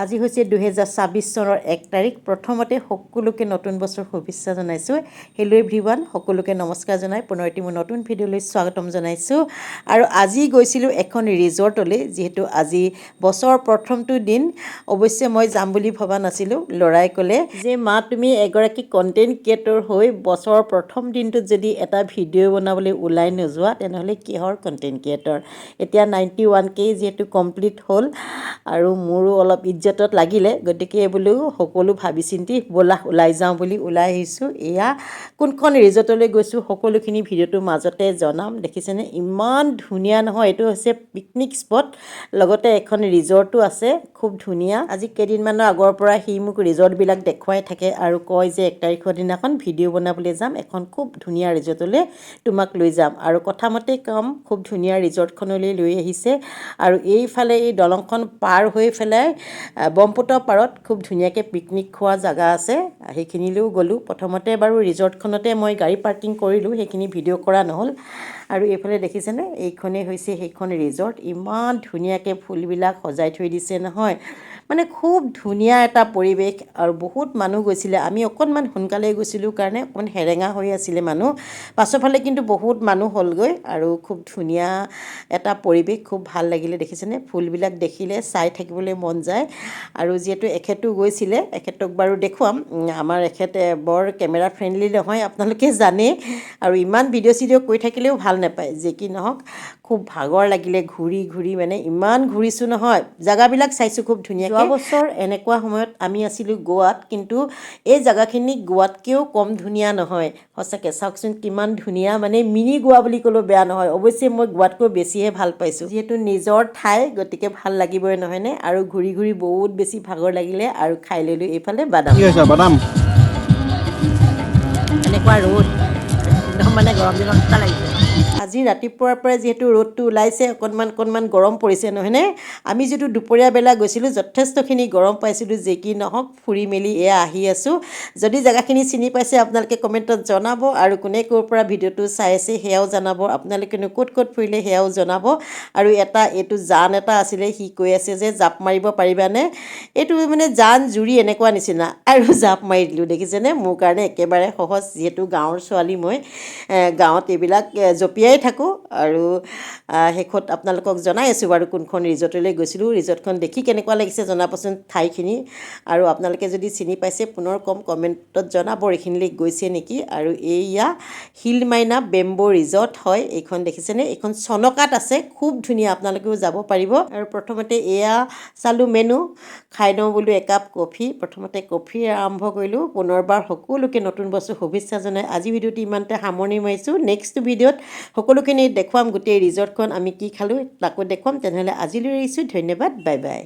আজি হৈছে 2026 চনৰ 1 তাৰিখ। প্ৰথমতে সকলোকে নতুন বছৰ শুভেচ্ছা জনাইছোঁ। হেল্ল' এভৰিৱান, সকলোকে নমস্কাৰ জনাই পুনৰ এটি মোৰ নতুন ভিডিঅ'লৈ স্বাগতম জনাইছোঁ। আৰু আজি গৈছিলোঁ এখন ৰিজৰ্টলৈ, যিহেতু আজি বছৰৰ প্ৰথমটো দিন। অৱশ্যে মই যাম বুলি ভবা নাছিলোঁ। ল'ৰাই ক'লে যে মা, তুমি এগৰাকী কণ্টেণ্ট ক্ৰিয়েটৰ হৈ বছৰৰ প্ৰথম দিনটোত যদি এটা ভিডিঅ' বনাবলৈ ওলাই নোযোৱা, তেনেহ'লে কিহৰ কণ্টেণ্ট ক্ৰিয়েটৰ। এতিয়া 91K যিহেতু কমপ্লিট হ'ল আৰু মোৰো অলপ ইজ্জতত লাগিলে, গতিকে বোলো সকলো ভাবি চিন্তি ব'লা ওলাই যাওঁ বুলি ওলাই আহিছোঁ। এয়া কোনখন ৰিজৰ্টলৈ গৈছোঁ সকলোখিনি ভিডিঅ'টোৰ মাজতে জনাম। দেখিছেনে ইমান ধুনীয়া নহয়, এইটো হৈছে পিকনিক স্পট, লগতে এখন ৰিজৰ্টো আছে, খুব ধুনীয়া। আজি কেইদিনমানৰ আগৰ পৰা সি মোক ৰিজৰ্টবিলাক দেখুৱাই থাকে আৰু কয় যে 1 তাৰিখৰ দিনাখন ভিডিঅ' বনাবলৈ যাম, এখন খুব ধুনীয়া ৰিজৰ্টলৈ তোমাক লৈ যাম। আৰু কথামতে কাম খুব ধুনীয়া ৰিজৰ্টখনলৈ লৈ আহিছে। আৰু এইফালে এই দলংখন পাৰ হৈ পেলাই ব্ৰহ্মপুত্ৰৰ পাৰত খুব ধুনীয়াকৈ পিকনিক খোৱা জেগা আছে, সেইখিনিলৈও গ'লোঁ। প্ৰথমতে বাৰু ৰিজৰ্টখনতে মই গাড়ী পাৰ্কিং কৰিলোঁ, সেইখিনি ভিডিঅ' কৰা নহ'ল। আৰু এইফালে দেখিছেনে, এইখনেই হৈছে সেইখন ৰিজৰ্ট। ইমান ধুনীয়াকৈ ফুলবিলাক সজাই থৈ দিছে নহয়, মানে খুব ধুনীয়া এটা পৰিৱেশ। আৰু বহুত মানুহ গৈছিলে, আমি অকণমান সোনকালে গৈছিলোঁ কাৰণে অকণমান সেৰেঙা হৈ আছিলে মানুহ, পাছৰ ফালে কিন্তু বহুত মানুহ হ'লগৈ। আৰু খুব ধুনীয়া এটা পৰিৱেশ, খুব ভাল লাগিলে। দেখিছেনে ফুলবিলাক দেখিলে চাই থাকিবলৈ মন যায়। আৰু যিহেতু এখেতো গৈছিলে, এখেতক বাৰু দেখুৱাম। আমাৰ এখেতে বৰ কেমেৰা ফ্ৰেণ্ডলি নহয়, আপোনালোকে জানেই। আৰু ইমান ভিডিঅ' চিডিঅ' কৰি থাকিলেও ভাল নাপায়। যে কি নহওক, খুব ভাগৰ লাগিলে ঘূৰি ঘূৰি, মানে ইমান ঘূৰিছোঁ নহয়, জেগাবিলাক চাইছোঁ খুব ধুনীয়া। যোৱা বছৰ এনেকুৱা সময়ত আমি আছিলোঁ গোৱাত, কিন্তু এই জেগাখিনি গোৱাতকৈও কম ধুনীয়া নহয়। সঁচাকৈ চাওকচোন কিমান ধুনীয়া, মানে মিনি গোৱা বুলি ক'লেও বেয়া নহয়। অৱশ্যে মই গোৱাতকৈ বেছিহে ভাল পাইছোঁ, যিহেতু নিজৰ ঠাই, গতিকে ভাল লাগিবই নহয়নে। আৰু ঘূৰি ঘূৰি বহুত বেছি ভাগৰ লাগিলে আৰু খাই ল'লোঁ এইফালে বাদাম। এনেকুৱা ৰ'দ, একদম মানে গৰম দিনত এটা লাগিছে। আজি ৰাতিপুৱাৰ পৰাই যিহেতু ৰ'দটো ওলাইছে, অকণমান গৰম পৰিছে নহয়নে। আমি যিটো দুপৰীয়া বেলা গৈছিলোঁ, যথেষ্টখিনি গৰম পাইছিলোঁ। যে কি নহওক, ফুৰি মেলি এয়া আহি আছোঁ। যদি জেগাখিনি চিনি পাইছে আপোনালোকে কমেণ্টত জনাব, আৰু কোনে ক'ৰ পৰা ভিডিঅ'টো চাই আছে সেয়াও জনাব। আপোনালোকেনো ক'ত ক'ত ফুৰিলে সেয়াও জনাব। আৰু এইটো জান এটা আছিলে, সি কৈ আছে যে জাপ মাৰিব পাৰিবানে। এইটো মানে জান জুৰি এনেকুৱা নিচিনা, আৰু জাপ মাৰি দিলোঁ। দেখিছেনে, মোৰ কাৰণে একেবাৰে সহজ, যিহেতু গাঁৱৰ ছোৱালী মই, গাঁৱত এইবিলাক জঁপিয়াই থাকোঁ। আৰু শেষত আপোনালোকক জনাই আছোঁ বাৰু কোনখন ৰিজৰ্টলৈ গৈছিলোঁ। ৰিজৰ্টখন দেখি কেনেকুৱা লাগিছে জনাবচোন ঠাইখিনি। আৰু আপোনালোকে যদি চিনি পাইছে পুনৰ কম, কমেণ্টত জনাব এইখিনিলৈ গৈছে নেকি। আৰু এইয়া শিলমাইনা বেম্বো ৰিজৰ্ট হয় এইখন। দেখিছেনে, এইখন চনকাত আছে, খুব ধুনীয়া, আপোনালোকেও যাব পাৰিব। আৰু প্ৰথমতে এয়া চালোঁ মেনু, খাই লওঁ বোলো একাপ কফি। প্ৰথমতে কফি আৰম্ভ কৰিলোঁ। পুনৰবাৰ সকলোকে নতুন বছৰ শুভেচ্ছা জনাই আজি ভিডিঅ'টো ইমানতে সামৰণি মাৰিছোঁ। নেক্সট ভিডিঅ'ত সকলোখিনি দেখুৱাম, গোটেই ৰিজৰ্টখন আমি কি খালোঁ তাকো দেখুৱাম। তেনেহ'লে আজিলৈ এৰিছোঁ, ধন্যবাদ, বাই বাই।